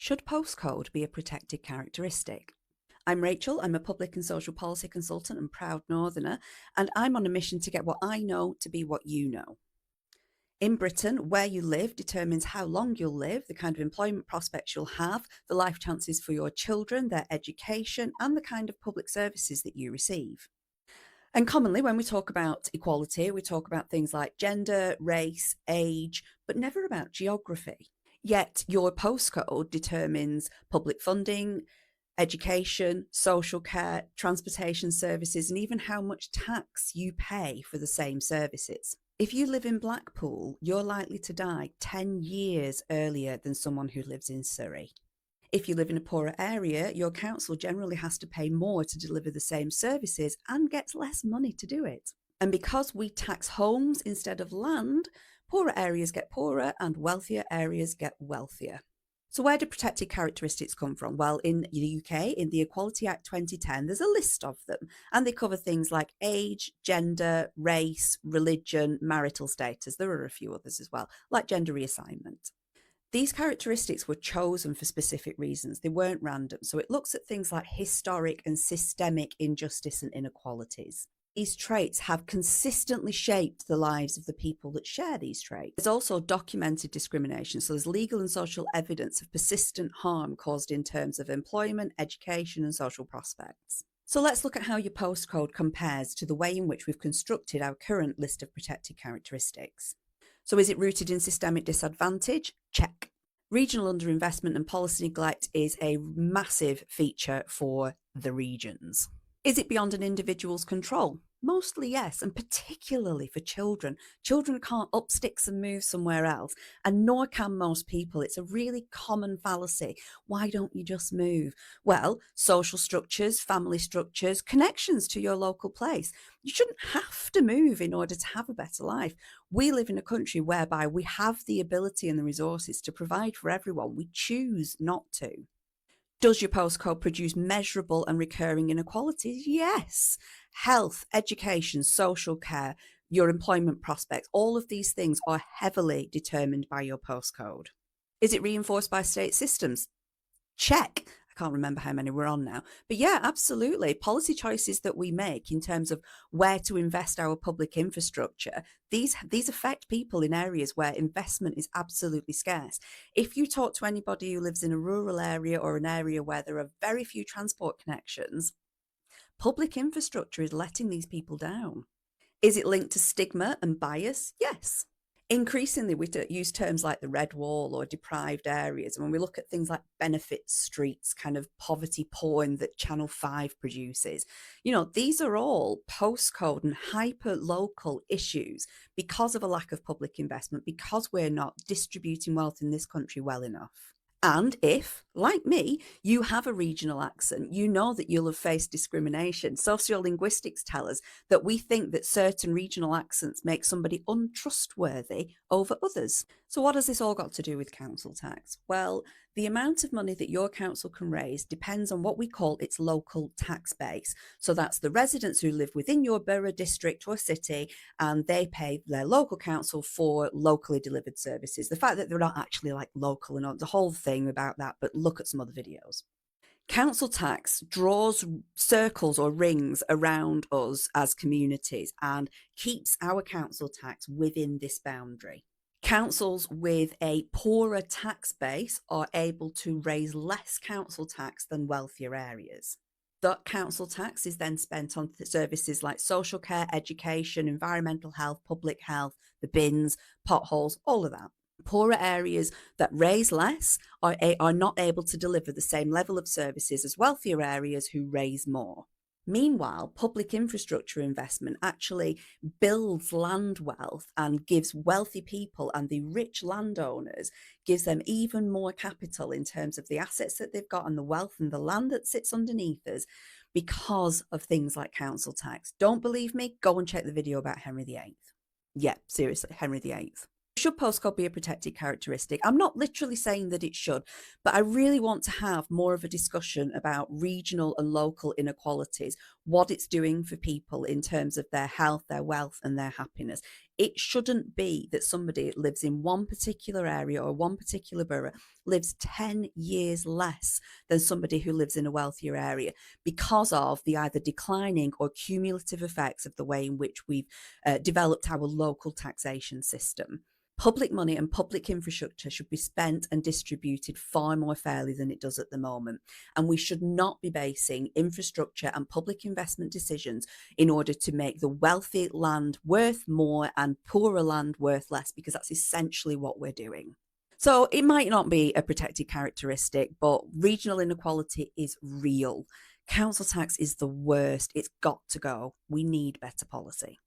Should postcode be a protected characteristic? I'm Rachel, I'm a public and social policy consultant and proud Northerner, and I'm on a mission to get what I know to be what you know. In Britain, where you live determines how long you'll live, the kind of employment prospects you'll have, the life chances for your children, their education, and the kind of public services that you receive. And commonly, when we talk about equality, we talk about things like gender, race, age, but never about geography. Yet your postcode determines public funding, education, social care, transportation services, and even how much tax you pay for the same services. If you live in Blackpool, you're likely to die 10 years earlier than someone who lives in Surrey. If you live in a poorer area, your council generally has to pay more to deliver the same services and gets less money to do it. And because we tax homes instead of land, poorer areas get poorer and wealthier areas get wealthier. So where do protected characteristics come from? Well, in the UK, in the Equality Act 2010, there's a list of them, and they cover things like age, gender, race, religion, marital status. There are a few others as well, like gender reassignment. These characteristics were chosen for specific reasons. They weren't random. So it looks at things like historic and systemic injustice and inequalities. These traits have consistently shaped the lives of the people that share these traits. There's also documented discrimination. So there's legal and social evidence of persistent harm caused in terms of employment, education, and social prospects. So let's look at how your postcode compares to the way in which we've constructed our current list of protected characteristics. So is it rooted in systemic disadvantage? Check. Regional underinvestment and policy neglect is a massive feature for the regions. Is it beyond an individual's control? Mostly yes, and particularly for children. Children can't up sticks and move somewhere else, and nor can most people. It's a really common fallacy. Why don't you just move? Well, social structures, family structures, connections to your local place. You shouldn't have to move in order to have a better life. We live in a country whereby we have the ability and the resources to provide for everyone. We choose not to. Does your postcode produce measurable and recurring inequalities? Yes. Health, education, social care, your employment prospects, all of these things are heavily determined by your postcode. Is it reinforced by state systems? Check. I can't remember how many we're on now. But yeah, absolutely. Policy choices that we make in terms of where to invest our public infrastructure, these affect people in areas where investment is absolutely scarce. If you talk to anybody who lives in a rural area or an area where there are very few transport connections, public infrastructure is letting these people down. Is it linked to stigma and bias? Yes. Increasingly, we use terms like the red wall or deprived areas. And when we look at things like benefit streets, kind of poverty porn that Channel 5 produces, these are all postcode and hyper local issues because of a lack of public investment, because we're not distributing wealth in this country well enough. And if, like me, you have a regional accent, you know that you'll have faced discrimination. Sociolinguistics tell us that we think that certain regional accents make somebody untrustworthy over others. So what has this all got to do with council tax? Well, the amount of money that your council can raise depends on what we call its local tax base. So that's the residents who live within your borough, district or city, and they pay their local council for locally delivered services. The fact that they're not actually like local and the whole thing about that, but look at some other videos. Council tax draws circles or rings around us as communities and keeps our council tax within this boundary. Councils with a poorer tax base are able to raise less council tax than wealthier areas. That council tax is then spent on services like social care, education, environmental health, public health, the bins, potholes, all of that. Poorer areas that raise less are not able to deliver the same level of services as wealthier areas who raise more. Meanwhile, public infrastructure investment actually builds land wealth and gives wealthy people and the rich landowners, gives them even more capital in terms of the assets that they've got and the wealth and the land that sits underneath us because of things like council tax. Don't believe me? Go and check the video about Henry VIII. Yeah, seriously, Henry VIII. Should postcode be a protected characteristic? I'm not literally saying that it should, but I really want to have more of a discussion about regional and local inequalities, what it's doing for people in terms of their health, their wealth, and their happiness. It shouldn't be that somebody lives in one particular area or one particular borough lives 10 years less than somebody who lives in a wealthier area because of the either declining or cumulative effects of the way in which we've developed our local taxation system. Public money and public infrastructure should be spent and distributed far more fairly than it does at the moment. And we should not be basing infrastructure and public investment decisions in order to make the wealthy land worth more and poorer land worth less, because that's essentially what we're doing. So it might not be a protected characteristic, but regional inequality is real. Council tax is the worst. It's got to go. We need better policy.